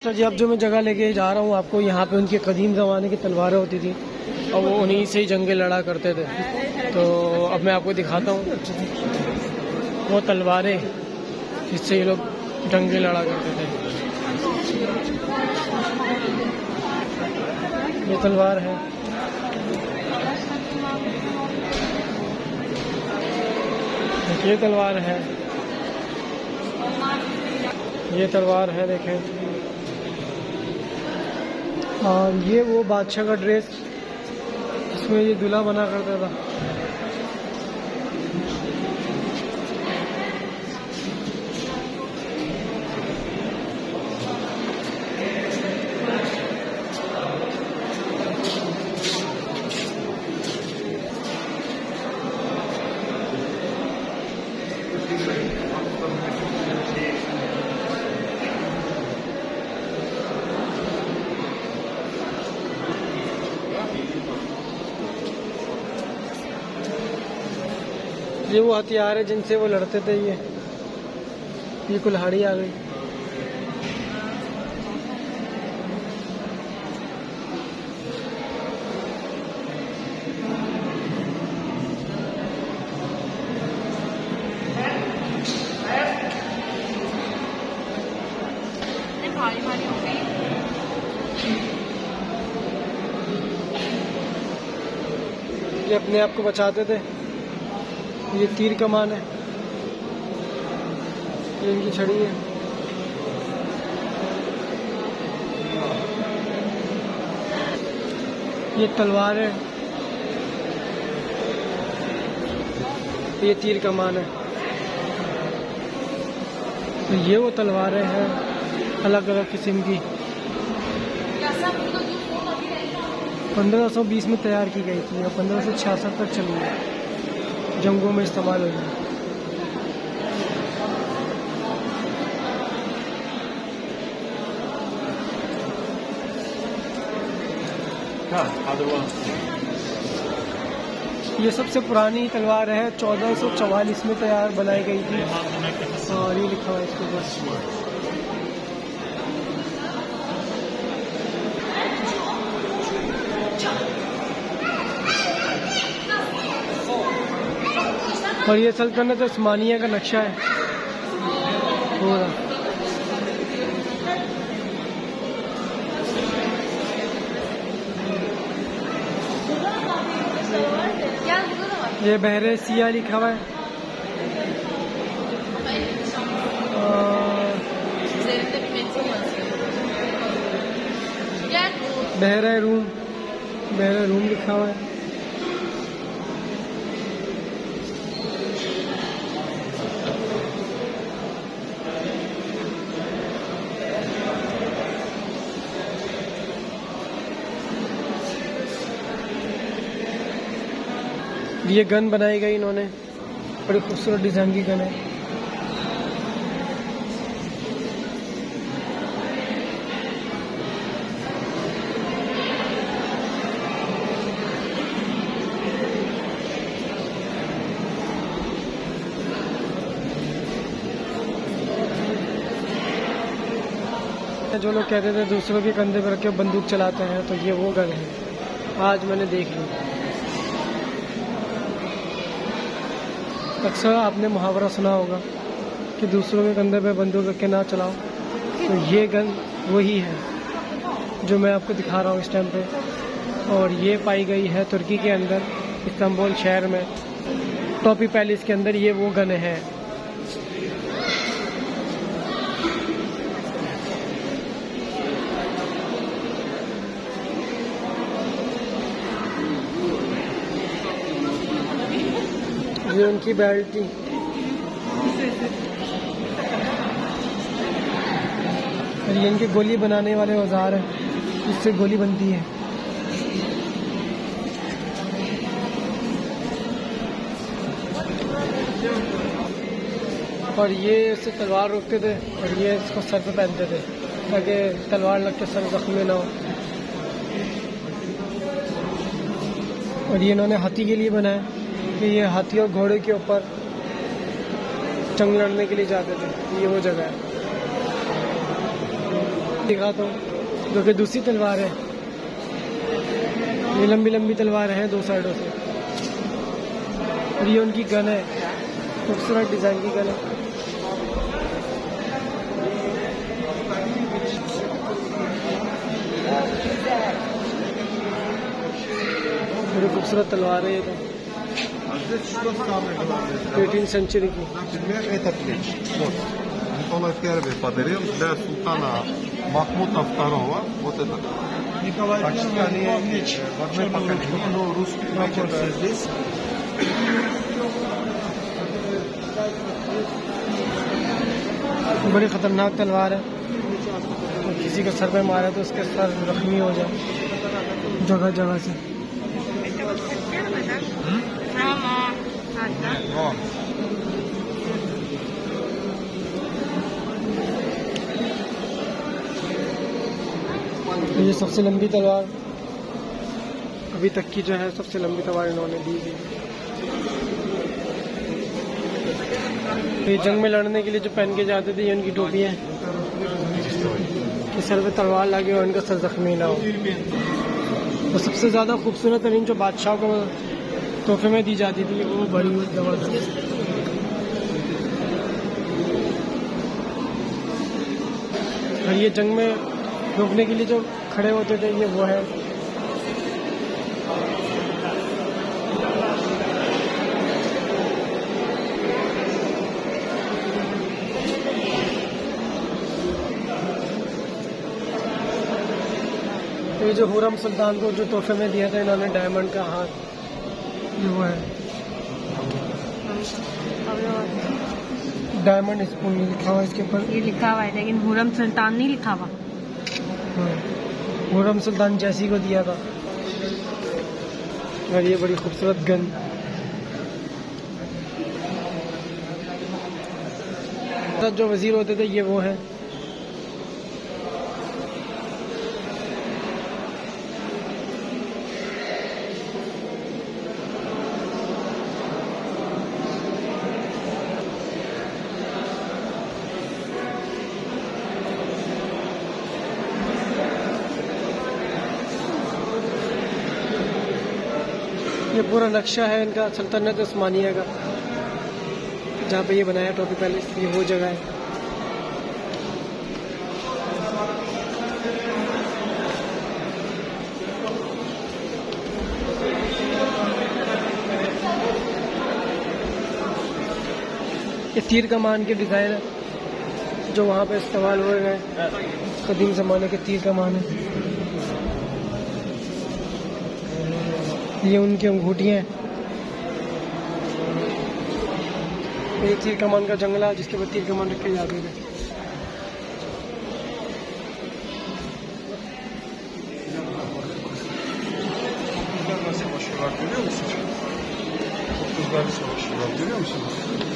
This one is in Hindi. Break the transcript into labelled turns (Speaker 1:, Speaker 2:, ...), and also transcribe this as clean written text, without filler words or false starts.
Speaker 1: तो जी अब जो मैं जगह लेके जा रहा हूँ आपको, यहाँ पे उनके कदीम ज़माने की तलवारें होती थी और वो उन्हीं से ही जंगें लड़ा करते थे। तो अब मैं आपको दिखाता हूँ वो तलवारें जिससे ये लोग जंगें लड़ा करते थे। ये तलवार है, ये तलवार है, ये तलवार है देखें। और ये वो बादशाह का ड्रेस जिसमें ये दूल्हा बना करता था। ये वो हथियार है जिनसे वो लड़ते थे। ये कुल्हाड़ी आ गई। ये अपने आप को बचाते थे। ये तीर कमान है, ये इनकी छड़ी है। ये तलवार है, ये तीर कमान है। तो ये वो तलवारें हैं अलग अलग किस्म की। 1520 में तैयार की गई थी और 1566 तक चली है, जंगों में इस्तेमाल हुई। ये सबसे पुरानी तलवार है, 1444 में तैयार बनाई गई थी और ये लिखा हुआ है इसके ऊपर। और ये सल्तनत उस्मानिया का नक्शा है पूरा। ये बहरे सिया लिखा हुआ है। बहरा रूम लिखा हुआ है। ये गन बनाई गई इन्होंने, बड़ी खूबसूरत डिजाइन की गन है। जो लोग कहते थे दूसरों के कंधे पर रख के बंदूक चलाते हैं, तो ये वो गन है। आज मैंने देख ली। अक्सर आपने मुहावरा सुना होगा कि दूसरों के कंधे पे बंदूक रख के ना चलाओ। तो ये गन वही है जो मैं आपको दिखा रहा हूँ इस टाइम पे। और ये पाई गई है तुर्की के अंदर, इस्तांबुल शहर में, टॉपी पैलेस के अंदर। ये वो गन है। ये उनकी बेल्ट थी। और ये इनके गोली बनाने वाले औजार हैं, इससे गोली बनती है। और ये इससे तलवार रोकते थे और ये इसको सर पे पहनते थे ताकि तलवार लग के सर जख्मी ना हो। और ये इन्होंने हाथी के लिए बनाया कि ये हाथी और घोड़े के ऊपर जंग लड़ने के लिए जाते थे। ये वो जगह है। दिखाता हूँ, जो कि दूसरी तलवार है। ये लंबी लंबी तलवार है दो साइडों से, और ये उनकी गन है, खूबसूरत डिज़ाइन की गन है। बड़ी खूबसूरत तलवार है ये तो, 18 सेंचुरी की।
Speaker 2: Например, этот меч. Вот. Николай I подарил для султана Махмуда II. Вот этот.
Speaker 3: Николай I меч.
Speaker 2: В одной поколении, но русский меч это здесь.
Speaker 1: बड़ी ख़तरनाक तलवार है, तो किसी को सर पे मारे तो उसके सर जख्मी हो जाए जगह जगह से।
Speaker 2: Вон.
Speaker 1: ये सबसे लंबी तलवार अभी तक की जो है, सबसे लंबी तलवार इन्होंने दी थी। ये जंग में लड़ने के लिए जो पहन के जाते थे, ये उनकी टोपी है कि सर पे तलवार लगे और उनका सर जख्मी ना हो। तो सबसे ज़्यादा खूबसूरत तरीन जो बादशाह को तोहफे में दी जाती थी, वो बड़ी ज़बरदस्त। और ये जंग में रोकने के लिए जो खड़े होते थे, ये वो है। ये जो हुरम सुल्तान को जो तोहफे में दिया था इन्होंने, डायमंड का हाथ, ये वो है। डायमंड स्पून लिखा हुआ इसके ऊपर,
Speaker 4: ये लिखा हुआ है, लेकिन हुरम सुल्तान नहीं लिखा हुआ।
Speaker 1: हुरम सुल्तान जैसी को दिया था। और ये बड़ी खूबसूरत गन, जो वजीर होते थे ये वो है। ये पूरा नक्शा है इनका सल्तनत उस्मानिया का, जहाँ पे ये बनाया टोपी पैलेस, ये वो जगह है। ये तीर कमान के डिज़ाइन है जो वहाँ पे इस्तेमाल हुए गए, कदीम ज़माने के तीर कमान है। ये उनकी अंगूठियाँ हैं। ये तीर कमान का जंगला जिसके ऊपर तीर कमान रखे जाते थे।
Speaker 2: Savaşı var görüyor musun? Kızlar savaşı var görüyor musunuz?